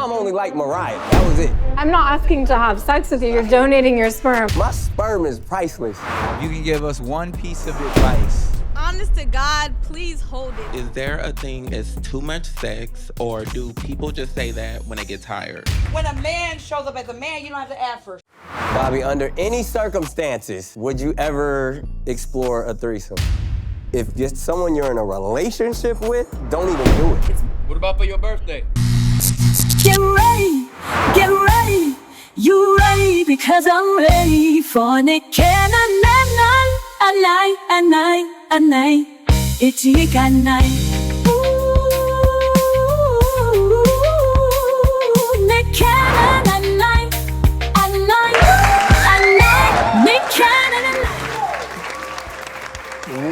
mom only liked Mariah. That was it. I'm not asking to have sex with you. You're donating your sperm. My sperm is priceless. You can give us one piece of advice. Honest to God, please hold it. Is there a thing as too much sex, or do people just say that when they get tired? When a man shows up as a man, you don't have to ask for. Bobbi, under any circumstances, would you ever explore a threesome? If it's someone you're in a relationship with, don't even do it. What about for your birthday? Get ready, you ready, because I'm ready for Nick and a night, it's Nick and night. Nick and a night, Nick and a night.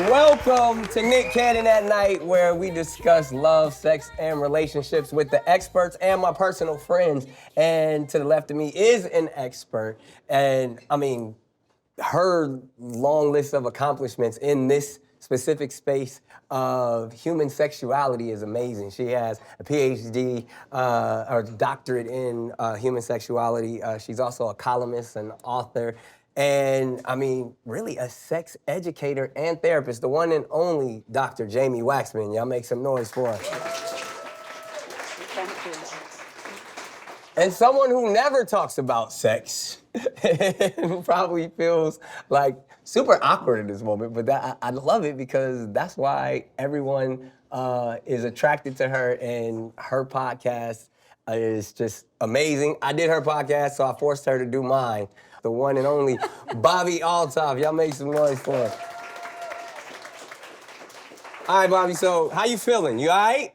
Welcome to Nick Cannon at Night, where we discuss love, sex, and relationships with the experts and my personal friends. And to the left of me is an expert. And I mean, her long list of accomplishments in this specific space of human sexuality is amazing. She has a PhD or doctorate in human sexuality. She's also a columnist and author. And I mean, really a sex educator and therapist, the one and only Dr. Jayme Waxman. Y'all make some noise for her. Thank you. And someone who never talks about sex and probably feels like super awkward in this moment, but I love it because that's why everyone is attracted to her, and her podcast is just amazing. I did her podcast, so I forced her to do mine. The one and only Bobbi Althoff. Y'all make some noise for her. All right, Bobbi, so how you feeling? You all right?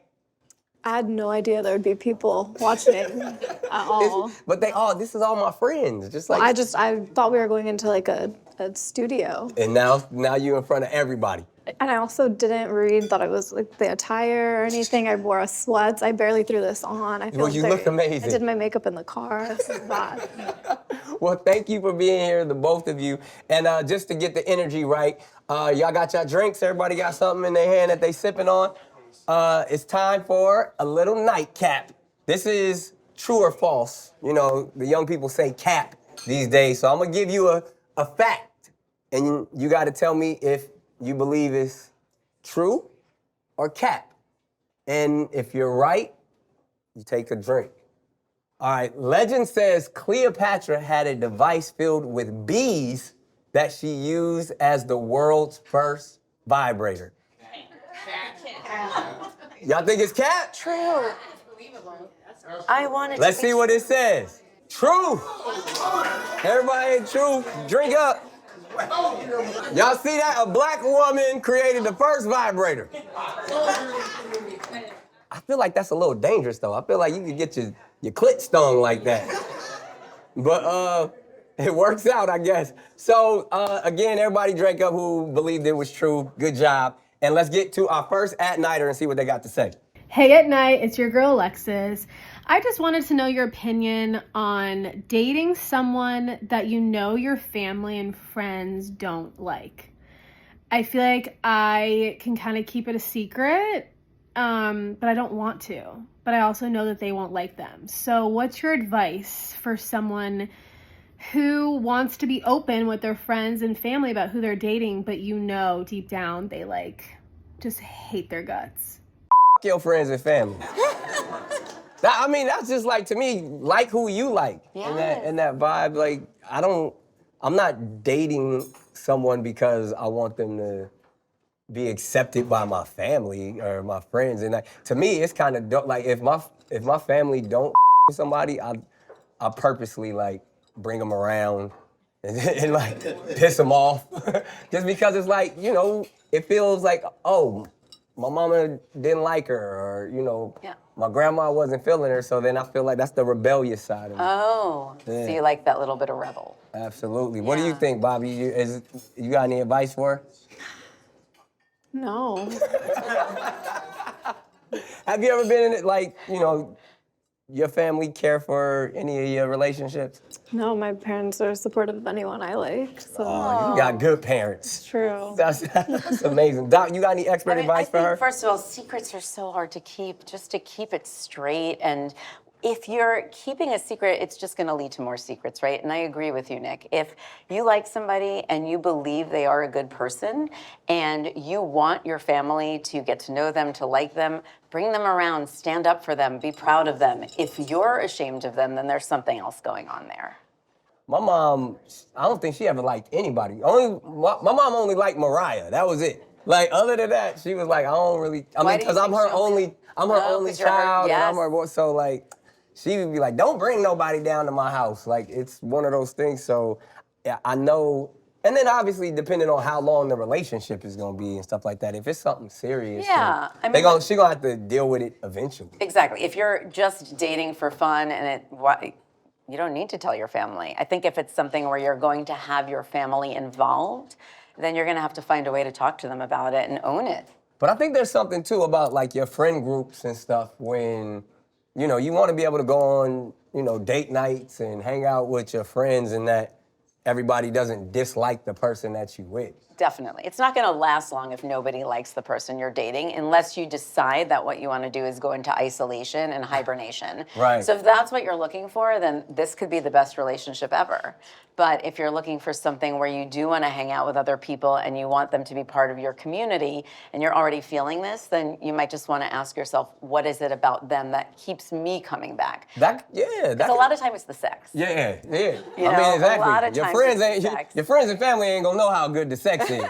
I had no idea there would be people watching at all. But this is all my friends. Just like I thought we were going into like a studio. And now you're in front of everybody. And I also didn't read that it was like the attire or anything. I wore a sweats. I barely threw this on. I feel Well, you look amazing. I did my makeup in the car. This is bad. Well, thank you for being here, the both of you. And just to get the energy right, y'all got your drinks. Everybody got something in their hand that they sipping on. It's time for a little nightcap. This is true or false. You know, the young people say cap these days. So I'm gonna give you a fact, and you gotta tell me if you believe it's true or cap. And if you're right, you take a drink. All right, legend says Cleopatra had a device filled with bees that she used as the world's first vibrator. Y'all think it's cap? True. I want it Let's to be see what it says. True. Everybody in truth, drink up. Y'all see that? A black woman created the first vibrator. I feel like that's a little dangerous, though. I feel like you could get your clit stung like that. But it works out, I guess. So again, everybody drank up who believed it was true. Good job. And let's get to our first at-nighter and see what they got to say. Hey at night, it's your girl Alexis. I just wanted to know your opinion on dating someone that you know your family and friends don't like. I feel like I can kind of keep it a secret, but I don't want to. But I also know that they won't like them. So what's your advice for someone who wants to be open with their friends and family about who they're dating, but you know deep down they just hate their guts? Your friends and family. I mean, that's just like, to me, like who you like. Yes. And that vibe, like, I'm not dating someone because I want them to be accepted by my family or my friends. And to me, it's kind of like, if my family don't with somebody, I purposely like bring them around and like piss them off. Just because it's like, you know, it feels like, oh, my mama didn't like her, or, you know, my grandma wasn't feeling her, so then I feel like that's the rebellious side of me. Oh, Yeah. so you like that little bit of rebel. Absolutely. What do you think, Bobbi? You got any advice for her? No. Have you ever been in it, like, you know, your family care for any of your relationships? No, my parents are supportive of anyone I like. So Oh, you got good parents. it's true. That's amazing. Doc, you got any expert advice for her? First of all, secrets are so hard to keep, just to keep it straight. And If you're keeping a secret, it's just going to lead to more secrets, right? And I agree with you, Nick. If you like somebody and you believe they are a good person and you want your family to get to know them, to like them, bring them around, stand up for them, be proud of them. If you're ashamed of them, then there's something else going on there. My mom, I don't think she ever liked anybody. My mom only liked Mariah. That was it. Like, other than that, she was like, I don't really, Why do you because I'm think her she only- only 'cause you're her- child, and I'm yes. her boy, so like, she would be like, don't bring nobody down to my house. Like, it's one of those things, so yeah, I know, and then obviously depending on how long the relationship is gonna be and stuff like that, if it's something serious, Yeah, then I mean, she gonna have to deal with it eventually. Exactly. If you're just dating for fun and you don't need to tell your family. I think if it's something where you're going to have your family involved, then you're going to have to find a way to talk to them about it and own it. But I think there's something too about like your friend groups and stuff when, you know, you want to be able to go on, you know, date nights and hang out with your friends and that everybody doesn't dislike the person that you with. Definitely. It's not going to last long if nobody likes the person you're dating unless you decide that what you want to do is go into isolation and hibernation. Right. So if that's what you're looking for, then this could be the best relationship ever. But if you're looking for something where you do want to hang out with other people and you want them to be part of your community and you're already feeling this, then you might just want to ask yourself, what is it about them that keeps me coming back? Because a lot of time it's the sex. Yeah. You I know, mean, exactly. a lot of your times friends it's ain't sex. your friends and family ain't gonna know how good the sex is.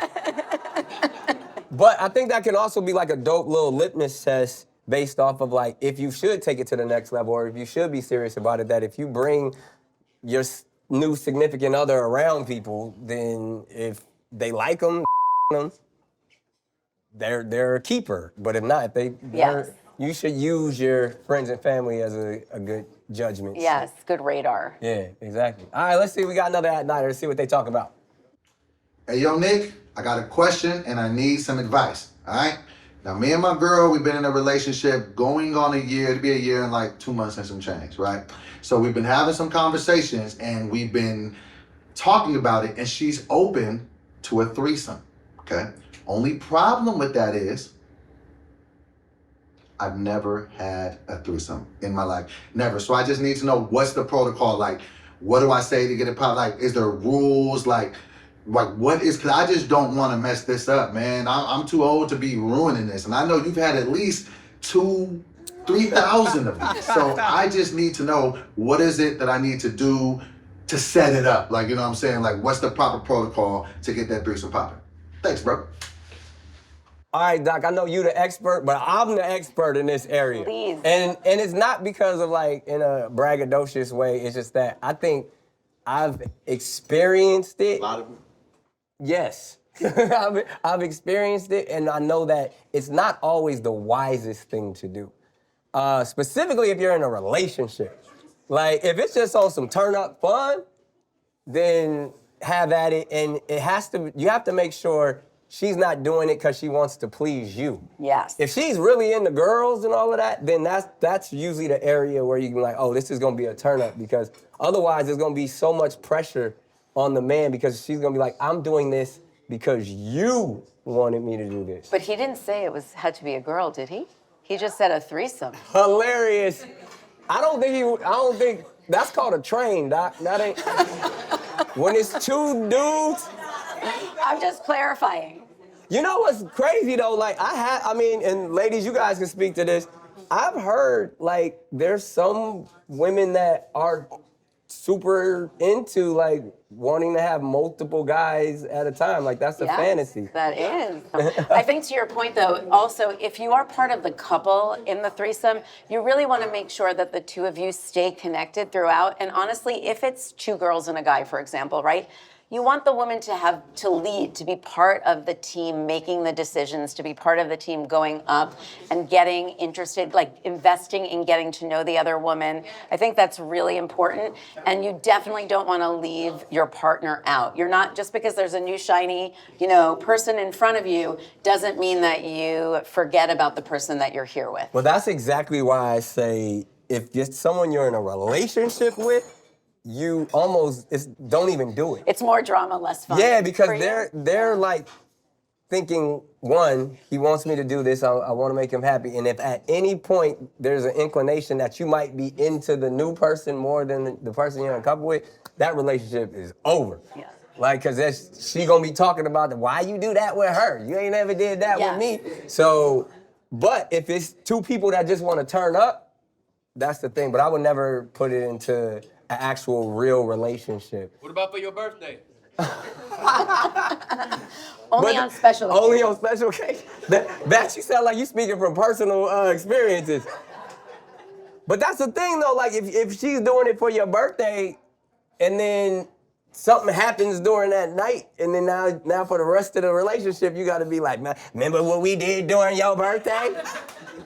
But I think that can also be like a dope little litmus test based off of like if you should take it to the next level or if you should be serious about it. That if you bring your new significant other around people, then if they like them, they're a keeper. But if not, Yes. you should use your friends and family as a good judgment. Yes, good radar. Yeah, exactly. All right, let's see. We got another at-nighter. Let's see what they talk about. Hey, yo, Nick, I got a question and I need some advice, all right? Now, me and my girl, we've been in a relationship going on a year, to be a year and like 2 months and some change, right? So we've been having some conversations and we've been talking about it and she's open to a threesome, okay? Only problem with that is I've never had a threesome in my life, never. So I just need to know what's the protocol, like, what do I say to get it popped? Like, is there rules, like what is, because I just don't want to mess this up, man. I'm too old to be ruining this. And I know you've had at least 3,000 of these. So I just need to know what is it that I need to do to set it up? Like, you know what I'm saying? Like, what's the proper protocol to get that threesome popping? Thanks, bro. All right, Doc, I know you the expert, but I'm the expert in this area. Please. And it's not because of like in a braggadocious way. It's just that I think I've experienced it. A lot of them. Yes. I've experienced it, and I know that it's not always the wisest thing to do. Specifically if you're in a relationship. Like, if it's just on some turn-up fun, then have at it, and you have to make sure she's not doing it because she wants to please you. Yes. If she's really into girls and all of that, then that's usually the area where you can be like, oh, this is gonna be a turn up, because otherwise there's gonna be so much pressure on the man because she's gonna be like, I'm doing this because you wanted me to do this. But he didn't say had to be a girl, did he? He just said a threesome. Hilarious. I don't think that's called a train, Doc. That ain't. When it's two dudes. I'm just clarifying. You know what's crazy though? Like and ladies, you guys can speak to this. I've heard like there's some women that are super into like wanting to have multiple guys at a time. Like that's a fantasy. That is. I think to your point though, also if you are part of the couple in the threesome, you really want to make sure that the two of you stay connected throughout. And honestly, if it's two girls and a guy, for example, right? You want the woman to lead, to be part of the team, making the decisions, to be part of the team going up and getting interested, like investing in getting to know the other woman. I think that's really important. And you definitely don't want to leave your partner out. You're not, just because there's a new shiny, person in front of you, doesn't mean that you forget about the person that you're here with. Well, that's exactly why I say if it's someone you're in a relationship with, you almost don't even do it. It's more drama, less fun. Yeah, because they're like thinking, one, he wants me to do this, I want to make him happy, and if at any point there's an inclination that you might be into the new person more than the person you're in a couple with, that relationship is over. Yeah. Like, cause she gonna be talking about why you do that with her. You ain't ever did that with me. So, but if it's two people that just want to turn up, that's the thing. But I would never put it into an actual real relationship. What about for your birthday? Only on special occasions. Only on special occasions. That you sound like you speaking from personal experiences. But that's the thing though, like if she's doing it for your birthday and then something happens during that night, and then now for the rest of the relationship, you gotta be like, man, remember what we did during your birthday?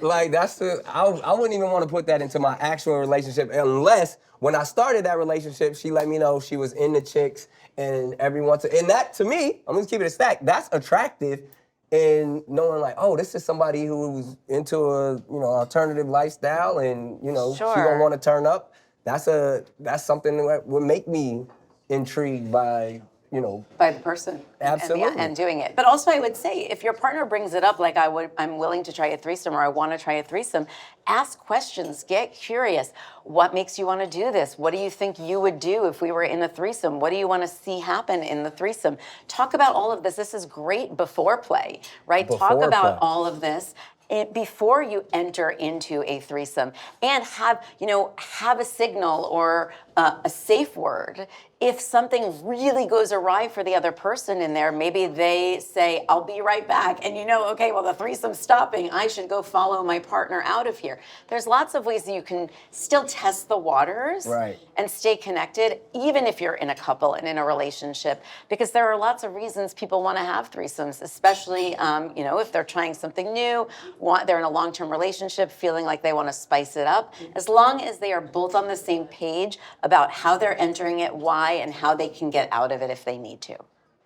Like I wouldn't even wanna put that into my actual relationship unless when I started that relationship, she let me know she was into chicks and and that to me, I'm gonna keep it a stack, that's attractive. And knowing like, oh, this is somebody who's into a alternative lifestyle, and she gonna want to turn up. That's something that would make me intrigued by by the person. Absolutely. And doing it. But also I would say, if your partner brings it up, like I'm willing to try a threesome, or I want to try a threesome, ask questions, get curious. What makes you want to do this? What do you think you would do if we were in a threesome? What do you want to see happen in the threesome? Talk about all of this. This is great before play, right? Talk about all of this before you enter into a threesome, and have a signal or a safe word. If something really goes awry for the other person in there, maybe they say, I'll be right back. And okay, well, the threesome's stopping. I should go follow my partner out of here. There's lots of ways that you can still test the waters and stay connected, even if you're in a couple and in a relationship, because there are lots of reasons people want to have threesomes, especially, if they're trying something new, they're in a long-term relationship, feeling like they want to spice it up. As long as they are both on the same page about how they're entering it, why, and how they can get out of it if they need to.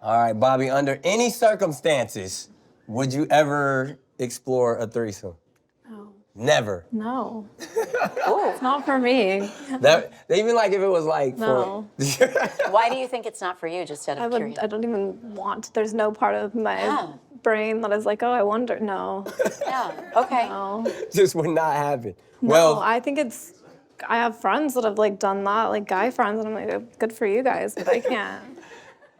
All right, Bobbi, under any circumstances, would you ever explore a threesome? No. Never? No. It's not for me. Even like if it was like No. Why do you think it's not for you, just out of curiosity? I don't even want, there's no part of my brain that is like, oh, I wonder. No. Yeah, okay. No. Just would not happen. No, I think I have friends that have done that, like guy friends, and I'm like, good for you guys, but I can't.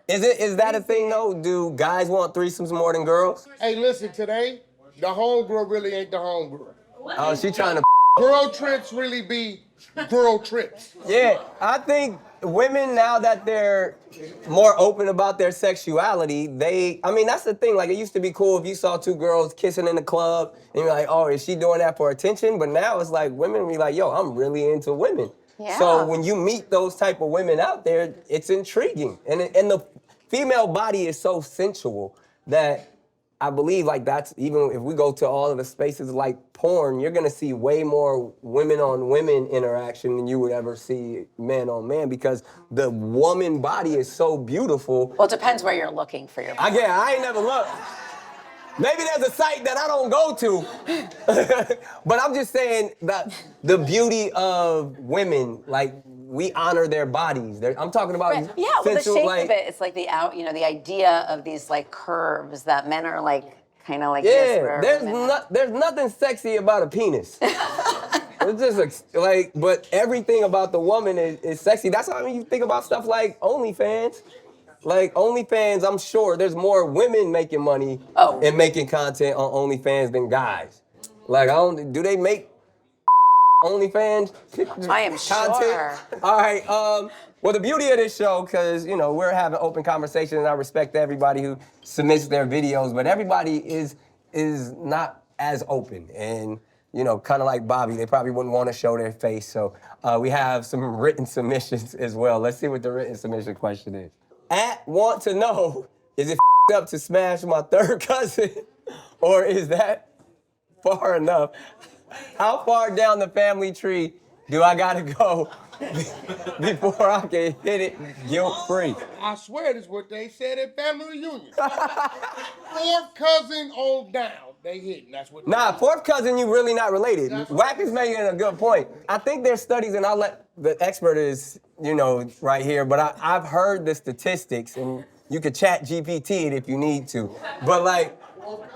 Is that a thing though? Do guys want threesomes more than girls? Hey, listen, today, the homegirl really ain't the homegirl. Oh, she trying to Girl trips really be girl trips. Yeah, I think women, now that they're more open about their sexuality, that's the thing. Like, it used to be cool if you saw two girls kissing in the club and you're like, oh, is she doing that for attention? But now it's like women be like, yo, I'm really into women. Yeah. So when you meet those type of women out there, it's intriguing. And the female body is so sensual that I believe that's, even if we go to all of the spaces like porn, you're gonna see way more women on women interaction than you would ever see man on man, because the woman body is so beautiful. Well, it depends where you're looking for your I ain't never looked. Maybe there's a site that I don't go to. But I'm just saying that the beauty of women, we honor their bodies. I'm talking about Yeah, well, the sensual, shape of it, it's like the idea of these curves that men are kind of like yeah, this. there's nothing sexy about a penis. It's just but everything about the woman is sexy. That's why when you think about stuff like OnlyFans. Like OnlyFans, I'm sure there's more women making money and making content on OnlyFans than guys. Do they make OnlyFans I am content? sure. All right. Well, the beauty of this show, because we're having open conversation, and I respect everybody who submits their videos, but everybody is not as open, and kind of like Bobbi, they probably wouldn't want to show their face. So we have some written submissions as well. Let's see what the written submission question is. Want to know, is it up to smash my third cousin, or is that far enough? How far down the family tree do I gotta go before I can hit it guilt-free? I swear this is what they said at family reunion. Fourth cousin on down, they hitting. That's what. Nah, fourth cousin, you really not related. Wack is making a good point. I think there's studies, and I'll let the expert is, right here, but I've heard the statistics, and You could chat GPT it if you need to. But like,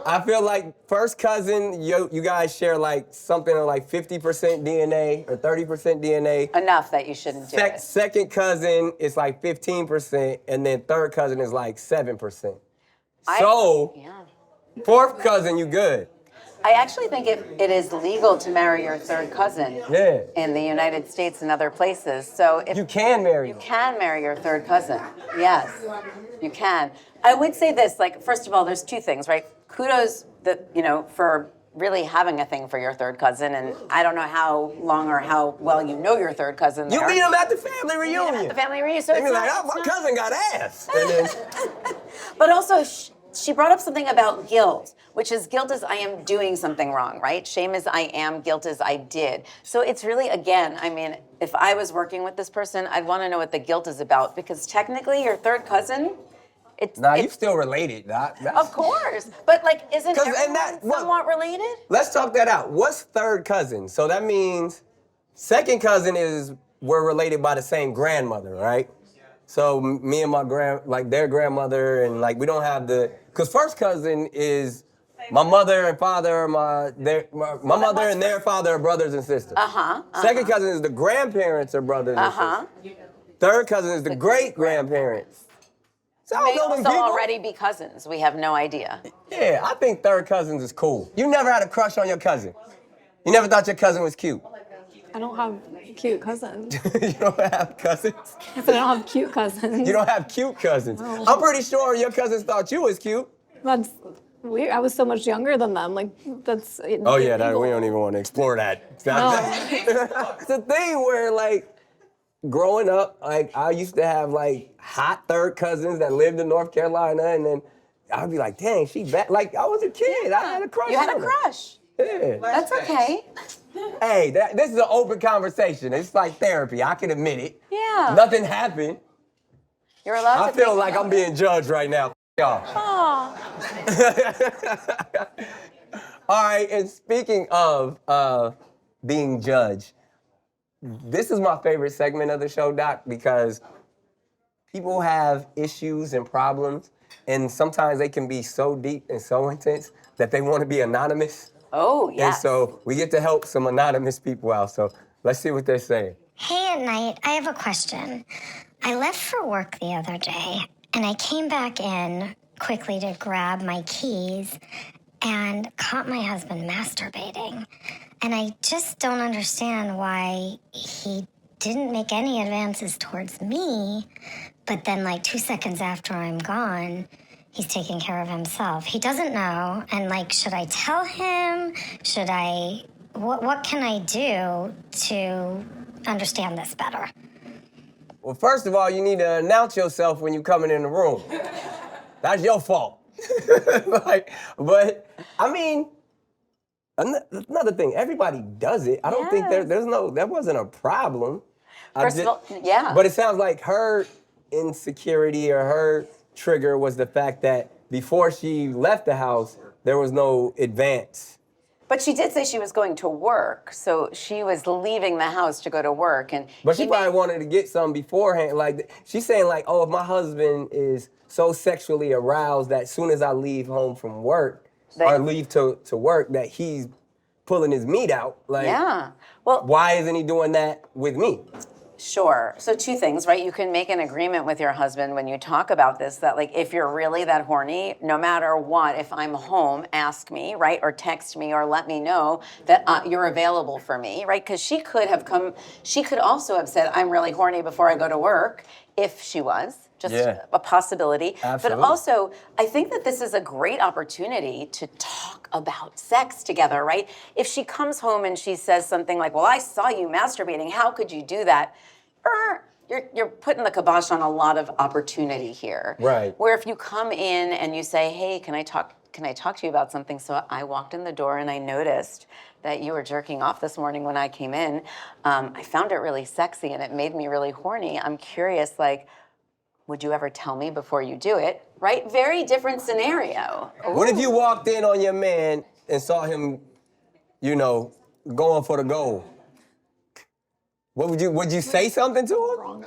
I feel like first cousin, you guys share like something like 50% DNA or 30% DNA. Enough that you shouldn't do it. Second cousin is like 15%, and then third cousin is like 7%. Fourth cousin, you good. I actually think it is legal to marry your third cousin in the United States and other places. So if you can marry your third cousin. Yes, you can. I would say this, like, first of all, there's two things, right? Kudos for really having a thing for your third cousin, and I don't know how long or how well you know your third cousin. You meet him at the family reunion. At the family reunion, so they be like, oh, my cousin got ass. But also, she brought up something about guilt, which is guilt is I am doing something wrong, right? Shame is I am, guilt is I did. So it's really, again, I mean, if I was working with this person, I'd want to know what the guilt is about, because technically your third cousin, you still related. Of course. But like, isn't everyone somewhat related? Let's talk that out. What's third cousin? So that means second cousin is we're related by the same grandmother, right? So me and my their grandmother, and like we don't have because first cousin is my mother and father, my mother and their father are brothers and sisters. Second cousin is the grandparents are brothers and sisters. Third cousin is the great grandparents. So May also already be cousins. We have no idea. Yeah, I think third cousins is cool. You never had a crush on your cousin. You never thought your cousin was cute. I don't have cute cousins. You don't have cousins? I said I don't have cute cousins. You don't have cute cousins. No. I'm pretty sure your cousins thought you was cute. That's weird. I was so much younger than them. Like, that's... Oh, yeah, we don't even want to explore that. It's the thing where, like, growing up, like, I used to have, like, hot third cousins that lived in North Carolina, and then I'd be like, dang, she bad. Like, I was a kid. I had a crush on her. You had a crush. Yeah. That's okay. Hey, this is an open conversation. It's like therapy. I can admit it. Yeah. Nothing happened. You're allowed to I feel like I'm being judged right now. Y'all. Aw. All right, and speaking of being judged, this is my favorite segment of the show, Doc, because people have issues and problems, and sometimes they can be so deep and so intense that they want to be anonymous. Oh, yes. And so we get to help some anonymous people out. So let's see what they're saying. Hey, at night, I have a question. I left for work the other day, and I came back in quickly to grab my keys and caught my husband masturbating. And I just don't understand why he didn't make any advances towards me, but then like 2 seconds after I'm gone, he's taking care of himself. He doesn't know, and like, should I tell him? Should I, what can I do to understand this better? Well, first of all, you need to announce yourself when you're coming in the room. That's your fault. But I mean, another thing, everybody does it. I don't think there wasn't a problem. First of all, yeah. But it sounds like her insecurity or her trigger was the fact that before she left the house, there was no advance. But she did say she was going to work, so she was leaving the house to go to work, But she probably wanted to get some beforehand. Like, she's saying, like, oh, if my husband is so sexually aroused that as soon as I leave home from work or leave to work, that he's pulling his meat out. Like, yeah. Well, why isn't he doing that with me? Sure. So two things, right? You can make an agreement with your husband when you talk about this that, like, if you're really that horny, no matter what, if I'm home, ask me, right? Or text me or let me know that you're available for me, right? Because she could also have said, I'm really horny before I go to work, if she was. Just a possibility. Absolutely. But also, I think that this is a great opportunity to talk about sex together, right? If she comes home and she says something like, well, I saw you masturbating, how could you do that? You're putting the kibosh on a lot of opportunity here. Right. Where if you come in and you say, hey, can I talk to you about something? So I walked in the door and I noticed that you were jerking off this morning when I came in. I found it really sexy and it made me really horny. I'm curious, like, would you ever tell me before you do it? Right? Very different scenario. What if you walked in on your man and saw him, going for the goal? What would you say something to him?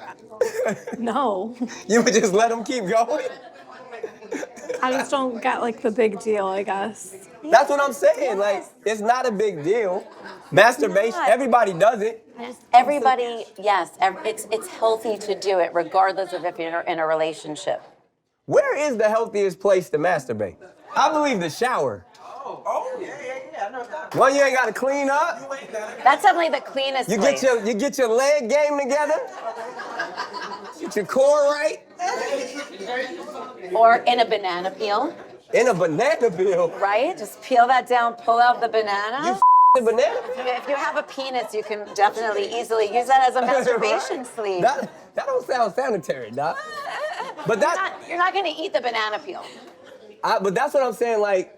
No. You would just let him keep going? I just don't get like the big deal, I guess. That's what I'm saying. Like, it's not a big deal. Masturbation, everybody does it. Everybody, yes, it's healthy to do it regardless of if you're in a relationship. Where is the healthiest place to masturbate? I believe the shower. Oh, yeah. I know that. One, you ain't got to clean up. That's definitely the cleanest place. You get your leg game together. Get your core right. Or in a banana peel. In a banana peel. Right? Just peel that down, pull out the banana. You the banana? If you have a penis, you can definitely easily use that as a masturbation sleeve. That don't sound sanitary, Doc. But you're not going to eat the banana peel. But that's what I'm saying. Like,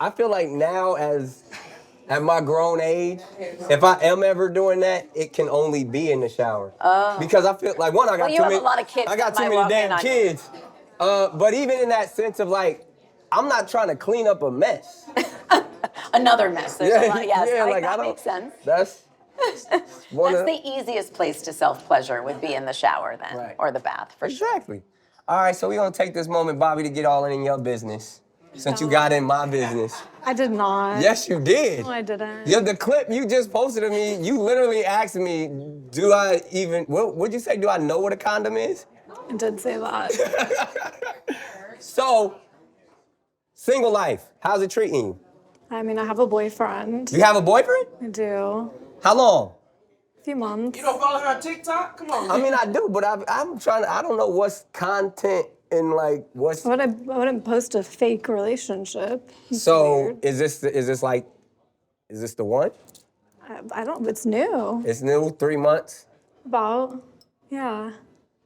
I feel like now, at my grown age, if I am ever doing that, it can only be in the shower. Because I feel like I got a lot of kids. I got too many damn kids. But even in that sense of like, I'm not trying to clean up a mess. Another mess. There's a lot, yes, like, that makes sense. That's the easiest place to self-pleasure would be in the shower then, Right. or the bath, for sure. Exactly. All right, so we're going to take this moment, Bobbi, to get all in your business. Since you got in my business. I did not. Yes, you did. No, I didn't. Yeah, the clip you just posted of me, you literally asked me, do I even, what'd you say, do I know what a condom is? I did say that. So, single life, how's it treating you? I mean, I have a boyfriend. You have a boyfriend? I do. How long? A few months. You don't follow her on TikTok? Come on. I mean, I do, but I'm trying to, I don't know what's content and like what's. I wouldn't post a fake relationship. It's So, weird. is this the one? I don't, it's new. It's new, 3 months, About, yeah.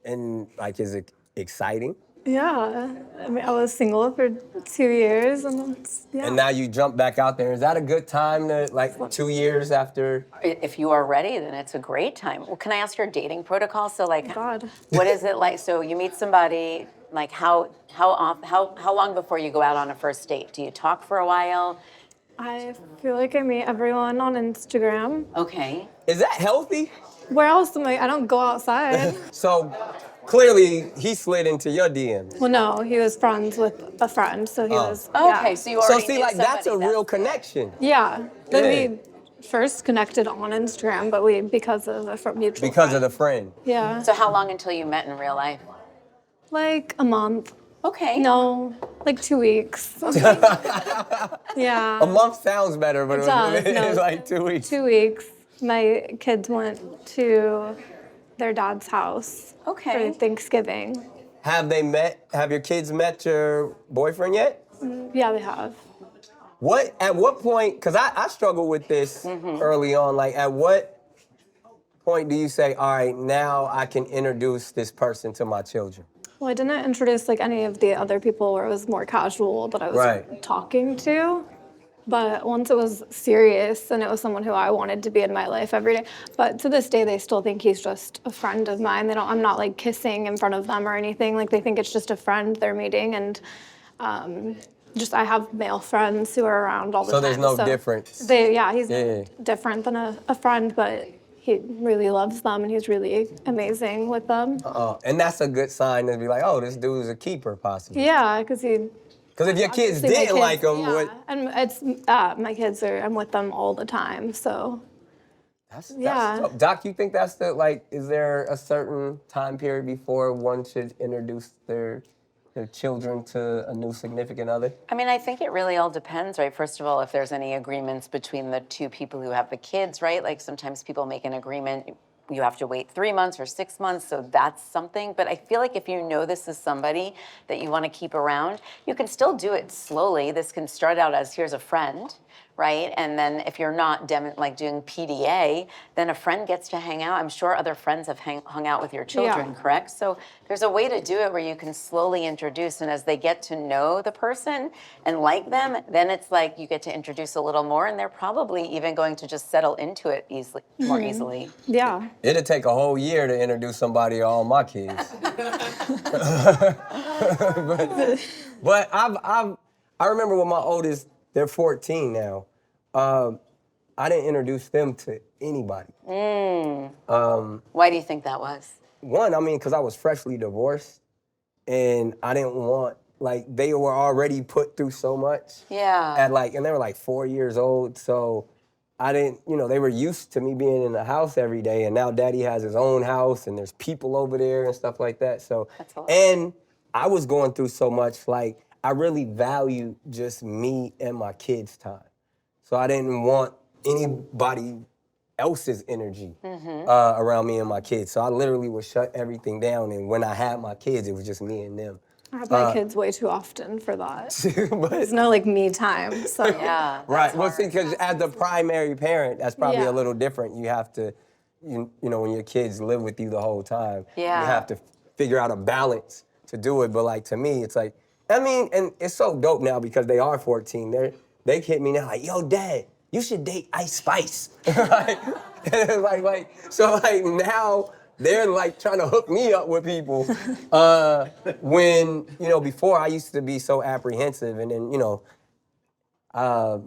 and like, is it exciting? Yeah. I mean, I was single for 2 years and it's, yeah. And now you jump back out there. Is that a good time to, like, 2 years after? If you are ready, then it's a great time. Well, can I ask your dating protocol? So, like, God. what is it like? So you meet somebody, like, how long before you go out on a first date? Do you talk for a while? I feel like I meet everyone on Instagram. Okay. Is that healthy? Where else am I don't go outside. So, clearly, he slid into your DMs. Well, no, he was friends with a friend, so he was, Okay, yeah. so you already So, see, knew like, that's a somebody. real connection. Yeah. Then Yeah. we first connected on Instagram, but because of a mutual Because friend. of the friend. Yeah. So how long until you met in real life? Like a month. Okay. No, like 2 weeks. Yeah. A month sounds better, but It does, it's no. like 2 weeks. 2 weeks. My kids went to their dad's house for Thanksgiving. Have your kids met your boyfriend yet? Yeah, they have. At what point, because I struggle with this early on, like at what point do you say, all right, now I can introduce this person to my children? Well, I didn't introduce like any of the other people where it was more casual that I was talking to. But once it was serious and it was someone who I wanted to be in my life every day. But to this day, they still think he's just a friend of mine. I'm not like kissing in front of them or anything. Like they think it's just a friend they're meeting. And I have male friends who are around all the time. So there's no difference. He's different than a friend, but he really loves them and he's really amazing with them. And that's a good sign to be like, oh, this dude's a keeper, possibly. Yeah, because if your kids obviously my didn't like him, yeah. And it's my kids I'm with them all the time, so. That's yeah. tough. Doc, you think that's is there a certain time period before one should introduce their children to a new significant other? I mean, I think it really all depends, right? First of all, if there's any agreements between the two people who have the kids, right? Like sometimes people make an agreement, you have to wait 3 months or 6 months, so that's something. But I feel like if you know this is somebody that you want to keep around, you can still do it slowly. This can start out as here's a friend, right? And then if you're not doing PDA, then a friend gets to hang out. I'm sure other friends have hung out with your children, correct? So there's a way to do it where you can slowly introduce, and as they get to know the person and like them, then it's like you get to introduce a little more, and they're probably even going to just settle into it more easily. Yeah. It'd take a whole year to introduce somebody to all my kids. but I remember when my oldest, they're 14 now. I didn't introduce them to anybody. Why do you think that was? One, I mean, because I was freshly divorced, and I didn't want like they were already put through so much. Yeah. And they were like 4 years old, so I didn't, they were used to me being in the house every day, and now daddy has his own house and there's people over there and stuff like that. So, and I was going through so much, like I really valued just me and my kids' time. So I didn't want anybody else's energy around me and my kids. So I literally would shut everything down, and when I had my kids, it was just me and them. I have my kids way too often for that. But, There's no like me time. So Yeah. right. Well, see, because as the primary parent, that's probably Yeah. a little different. You have to, when your kids live with you the whole time, Yeah. you have to figure out a balance to do it. But like to me, it's like, and it's so dope now because they are 14. They hit me now like, yo, Dad, you should date Ice Spice. So now they're like trying to hook me up with people. When, before I used to be so apprehensive, and then,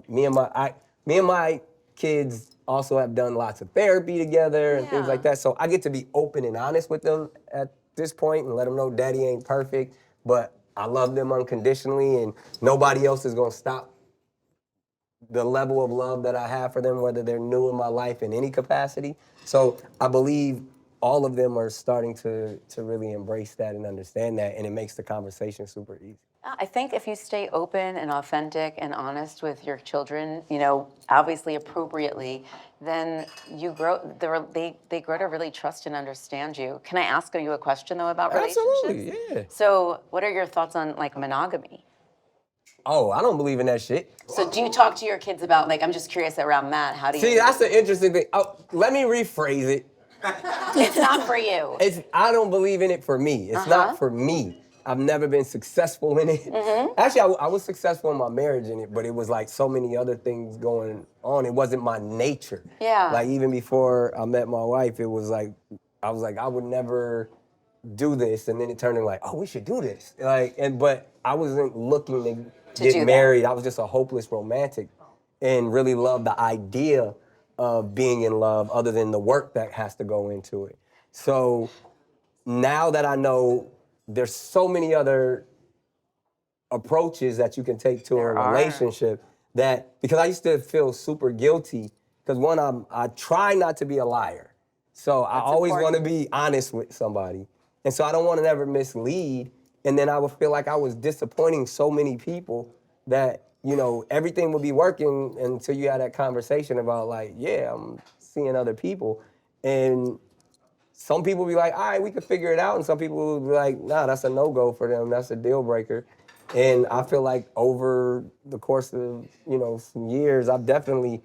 me and my kids also have done lots of therapy together and things like that. So I get to be open and honest with them at this point and let them know daddy ain't perfect, but I love them unconditionally, and nobody else is gonna stop the level of love that I have for them, whether they're new in my life in any capacity. So I believe all of them are starting to really embrace that and understand that, and it makes the conversation super easy. I think if you stay open and authentic and honest with your children, obviously appropriately, then you grow. They grow to really trust and understand you. Can I ask you a question though about relationships? Absolutely, yeah. So, what are your thoughts on like monogamy? Oh, I don't believe in that shit. So, do you talk to your kids about I'm just curious around that. How do you? See, that's the interesting thing. Oh, let me rephrase it. It's not for you. I don't believe in it for me. It's not for me. I've never been successful in it. Actually, I was successful in my marriage in it, but it was like so many other things going on. It wasn't my nature. Yeah. Like even before I met my wife, it was like, I was like, I would never do this. And then it turned into like, oh, we should do this. But I wasn't looking to get married. I was just a hopeless romantic and really loved the idea of being in love other than the work that has to go into it. So now that I know there's so many other approaches that you can take to a relationship that, because I used to feel super guilty, because one, I try not to be a liar. So I always want to be honest with somebody. And so I don't want to ever mislead. And then I would feel like I was disappointing so many people that, everything would be working until you had that conversation about like, yeah, I'm seeing other people. And some people be like, all right, we can figure it out. And some people will be like, nah, that's a no-go for them. That's a deal breaker. And I feel like over the course of, some years, I've definitely,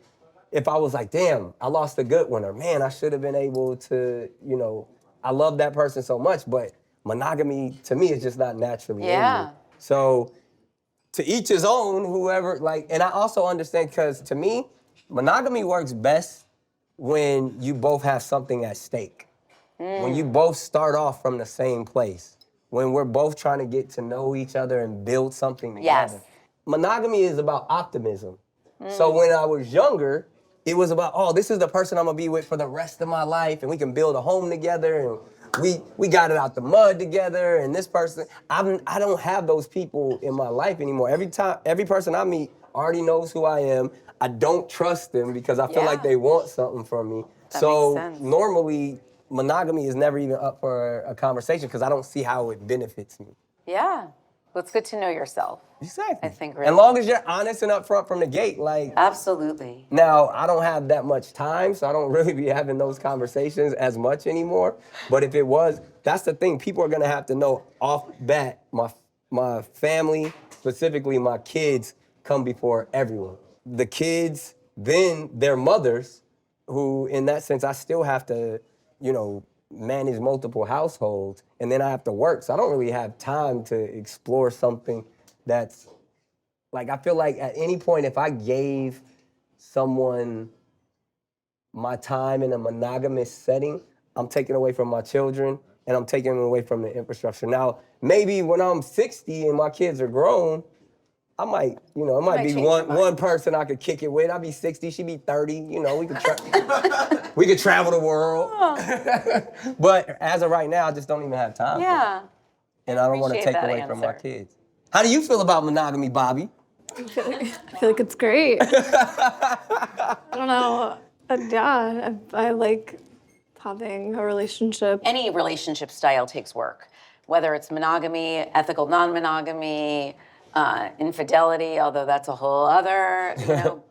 if I was like, damn, I lost a good one, or man, I should have been able to, I love that person so much, but monogamy to me is just not naturally in me. So to each his own, whoever, and I also understand, because to me, monogamy works best when you both have something at stake. When you both start off from the same place, when we're both trying to get to know each other and build something together. Yes. Monogamy is about optimism. So when I was younger, it was about, oh, this is the person I'm gonna be with for the rest of my life, and we can build a home together, and we got it out the mud together, and this person, I don't have those people in my life anymore. Every person I meet already knows who I am. I don't trust them because I feel like they want something from me. That makes sense. Normally, monogamy is never even up for a conversation because I don't see how it benefits me. Yeah. Well, it's good to know yourself. Exactly. I think really. As long as you're honest and upfront from the gate, Absolutely. Now, I don't have that much time, so I don't really be having those conversations as much anymore. But if it was, that's the thing. People are gonna have to know off bat, my family, specifically my kids, come before everyone. The kids, then their mothers, who in that sense, I still have to, manage multiple households, and then I have to work. So I don't really have time to explore something that's, I feel like at any point, if I gave someone my time in a monogamous setting, I'm taking away from my children, and I'm taking away from the infrastructure. Now, maybe when I'm 60 and my kids are grown, I might, it might be one person I could kick it with. I'd be 60, she'd be 30. We could travel the world. But as of right now, I just don't even have time. Yeah. And I don't want to Appreciate take that away from my answer. kids. How do you feel about monogamy, Bobby? I feel like it's great. I don't know. Yeah, I like having a relationship. Any relationship style takes work, whether it's monogamy, ethical non-monogamy, infidelity, although that's a whole other,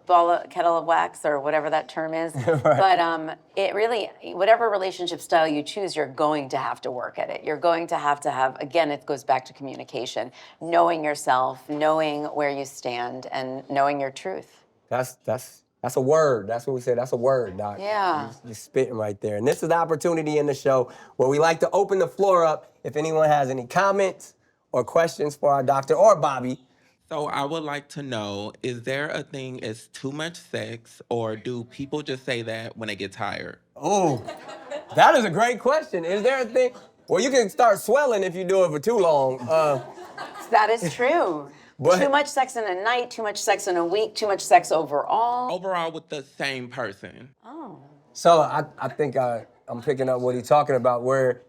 kettle of wax or whatever that term is. Right. But it really, whatever relationship style you choose, you're going to have to work at it. You're going to have, again, it goes back to communication, knowing yourself, knowing where you stand, and knowing your truth. That's a word. That's what we say. That's a word, Doc. Yeah. You're spitting right there. And this is the opportunity in the show where we like to open the floor up if anyone has any comments or questions for our doctor or Bobby. So I would like to know, is there a thing as too much sex, or do people just say that when they get tired? Oh, that is a great question. Is there a thing? Well, you can start swelling if you do it for too long. That is true. Too much sex in a night, too much sex in a week, too much sex overall. Overall with the same person. Oh. So I think I'm picking up what he's talking about, where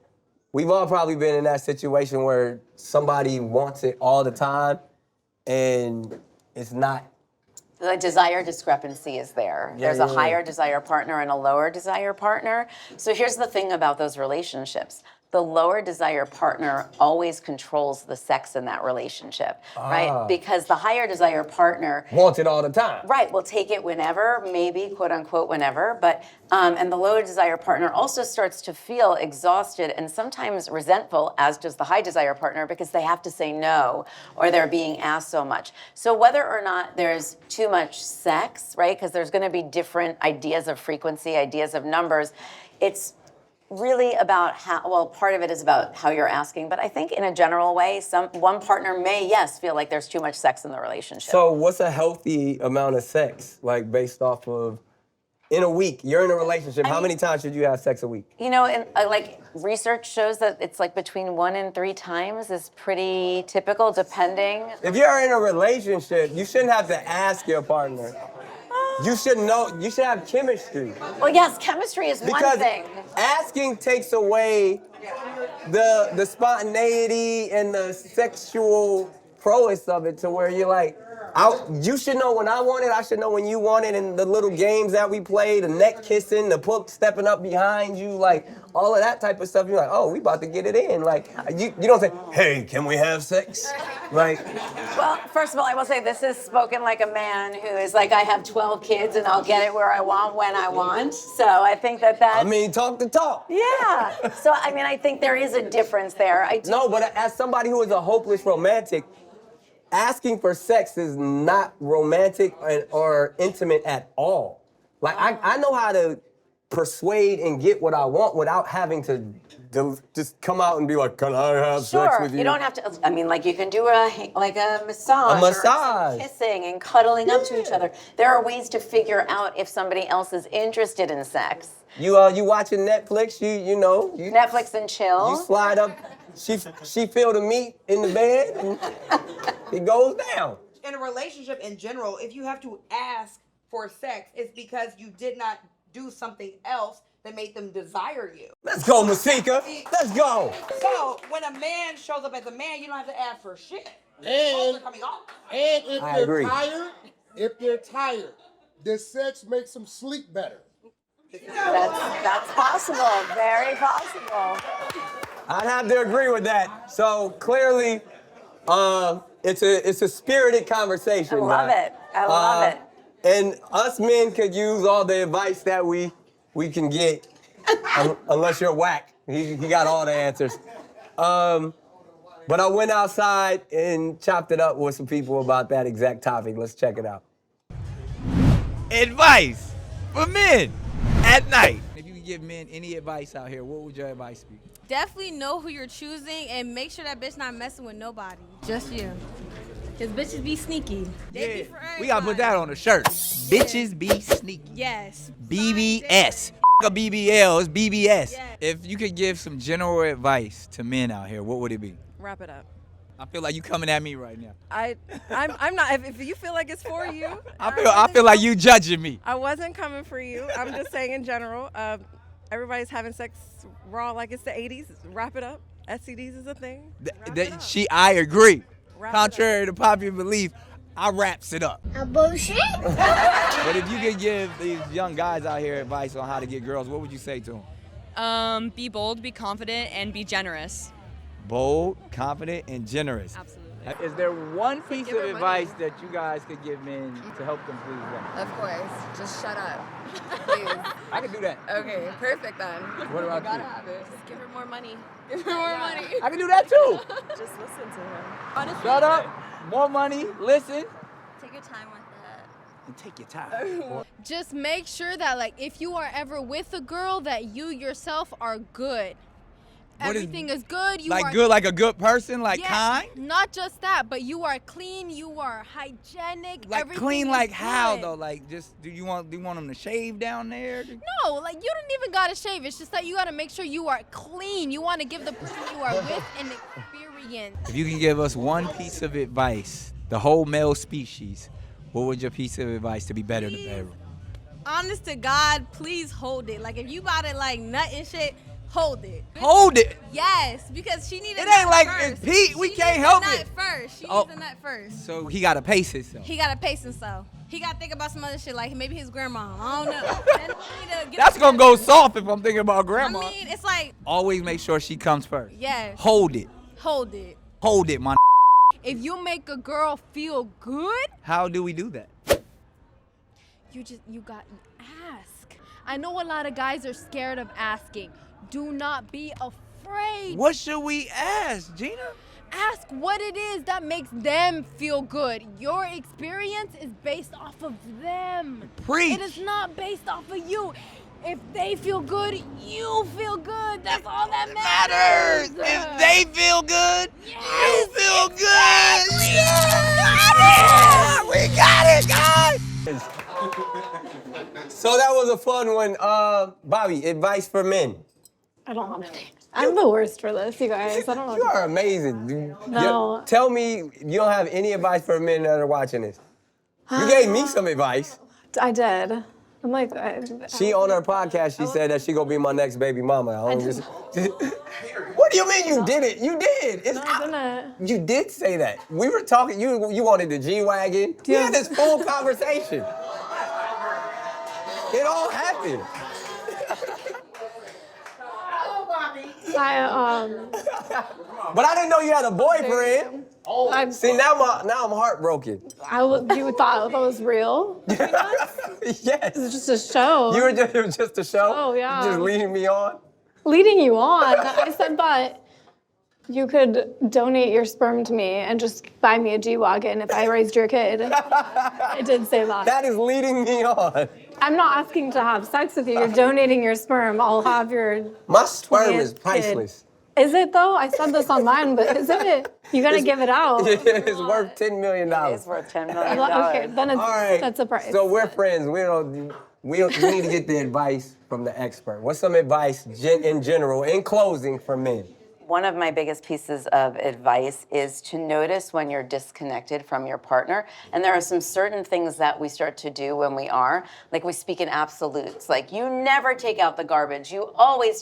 we've all probably been in that situation where somebody wants it all the time and it's not. The desire discrepancy is there. There's a higher desire partner and a lower desire partner. So here's the thing about those relationships. The lower desire partner always controls the sex in that relationship, right? Because the higher desire partner wants it all the time. Right, will take it whenever, maybe, quote unquote, whenever. But and the lower desire partner also starts to feel exhausted and sometimes resentful, as does the high desire partner, because they have to say no or they're being asked so much. So whether or not there's too much sex, right? Because there's going to be different ideas of frequency, ideas of numbers. It's really about part of it is about how you're asking, but I think in a general way, one partner may, yes, feel like there's too much sex in the relationship. So what's a healthy amount of sex, like based off of, in a week, you're in a relationship, how many times should you have sex a week? And like research shows that it's like between 1 and 3 times is pretty typical, depending. If you're in a relationship, you shouldn't have to ask your partner. You should know, you should have chemistry. Well, yes, chemistry is one thing. Asking takes away the spontaneity and the sexual prowess of it, to where you're like, you should know when I want it, I should know when you want it, and the little games that we play, the neck kissing, the stepping up behind you, like all of that type of stuff. You're like, oh, we about to get it in. Like, you don't say, hey, can we have sex? Like. Well, first of all, I will say this is spoken like a man who is like, I have 12 kids and I'll get it where I want, when I want. So I think that's. I mean, talk the talk. Yeah. So, I mean, I think there is a difference there. No, but as somebody who is a hopeless romantic, asking for sex is not romantic or intimate at all. Like, I know how to persuade and get what I want without having to just come out and be like, can I have sex with you? You don't have to, I mean, like you can do a massage. A massage. Or kissing and cuddling up to each other. There are ways to figure out if somebody else is interested in sex. You watching Netflix, you know. Netflix and chill. You slide up, she feel the meat in the bed, and it goes down. In a relationship in general, if you have to ask for sex, it's because you did not do something else that made them desire you. Let's go, Masika. Let's go. So when a man shows up as a man, you don't have to ask for shit. And, are coming off. And if I they're agree. tired, the sex makes them sleep better. That's possible. Very possible. I'd have to agree with that. So clearly, it's a spirited conversation. I love it. I love it. And us men could use all the advice that we can get, unless you're whack. He got all the answers. But I went outside and chopped it up with some people about that exact topic. Let's check it out. Advice for men at night. If you could give men any advice out here, what would your advice be? Definitely know who you're choosing and make sure that bitch not messing with nobody. Just you. Because bitches be sneaky. They be for everybody. We gotta put that on a shirt. Bitches be sneaky. Yes. BBS. A BBL, it's BBS. Yeah. If you could give some general advice to men out here, what would it be? Wrap it up. I feel like you coming at me right now. I'm not. If you feel like it's for you, I feel like you judging me. I wasn't coming for you. I'm just saying in general. Everybody's having sex raw like it's the 80s. Wrap it up. STDs is a thing. I agree. Contrary to popular belief, I wraps it up. A bullshit? But if you could give these young guys out here advice on how to get girls, what would you say to them? Be bold, be confident, and be generous. Bold, confident, and generous. Absolutely. Is there one piece of advice that you guys could give men to help them please women? Of course. Just shut up. Please. I can do that. Okay, perfect then. What about you? Gotta you? have it. Just give her more money. Give her more money. I can do that too. Just listen to him. Honestly, Shut up, more money, listen, Take your time with that. and take your time. Just make sure that, like, if you are ever with a girl, that you yourself are good. What is- Everything is good. You Like are good, like a good person, like Yes, kind? Not just that, but you are clean. You are hygienic. Like everything clean, is like how good. though? Like just do you want them to shave down there? No, like you don't even gotta shave. It's just that you gotta make sure you are clean. You want to give the person you are with an experience. If you can give us one piece of advice, the whole male species, what would your piece of advice to be better in the bedroom? Honest to God, please hold it. Like if you about it like nut and shit, hold it. Hold it. Yes, because she needed. It ain't like it's Pete. We can't help She it. needs a nut first. She Oh. needs a nut first. So he got to pace himself. He gotta pace himself. He gotta think about some other shit, like maybe his grandma. I don't know. Then he need to get That's it gonna go together. soft if I'm thinking about grandma. I mean, it's like Always make sure she comes first. yes. Hold it. Hold it. Hold it, my. If you make a girl feel good, How do we do that? you got ask. I know a lot of guys are scared of asking. Do not be afraid. What should we ask, Gina? Ask what it is that makes them feel good. Your experience is based off of them. Preach. It is not based off of you. If they feel good, you feel good. That's all that matters. If they feel good, you feel good. Yeah! We got it, guys. So that was a fun one. Bobby, advice for men. I don't have any. I'm the worst for this, you guys. I don't know. You are amazing. No. Tell me you don't have any advice for men that are watching this. You gave me some advice. I did. I'm like, She on her podcast, she said that she gonna be my next baby mama. What do you mean you did it? You did. It's No, I didn't. You did say that. We were talking. You wanted the G-Wagon. We had this full conversation. It all happened. But I didn't know you had a boyfriend. See, now I'm heartbroken. You thought that was real? Yes. It was just a show. It was just a show? Oh, yeah. Just leading me on? Leading you on. I said, but you could donate your sperm to me and just buy me a G-Wagon if I raised your kid. I did say that. That is leading me on. I'm not asking to have sex with you. You're donating your sperm. I'll have your My sperm is kid. priceless. Is it though? I said this on mine, but is it? You gotta give it out. It's worth $10 million. It's worth $10 million. Okay, then it's, All right. that's a price. So we're friends. We need to get the advice from the expert. What's some advice in general, in closing, for men? One of my biggest pieces of advice is to notice when you're disconnected from your partner. And there are some certain things that we start to do when we are, like we speak in absolutes. Like you never take out the garbage. You always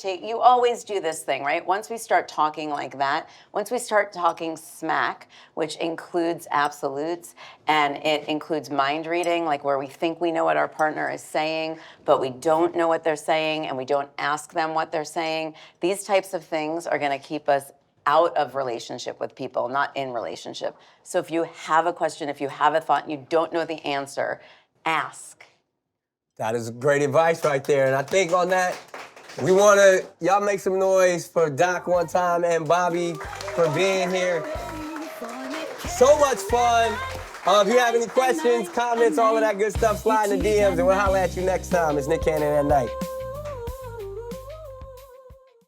do this thing, right? Once we start talking like that, once we start talking smack, which includes absolutes, and it includes mind reading, like where we think we know what our partner is saying, but we don't know what they're saying, and we don't ask them what they're saying. These types of things are gonna keep us out of relationship with people, not in relationship. So if you have a question, if you have a thought, and you don't know the answer, ask. That is great advice right there. And I think on that, y'all make some noise for Doc one time and Bobby for being here. So much fun. If you have any questions, comments, all of that good stuff, slide in the DMs and we'll holler at you next time. It's Nick Cannon at Night.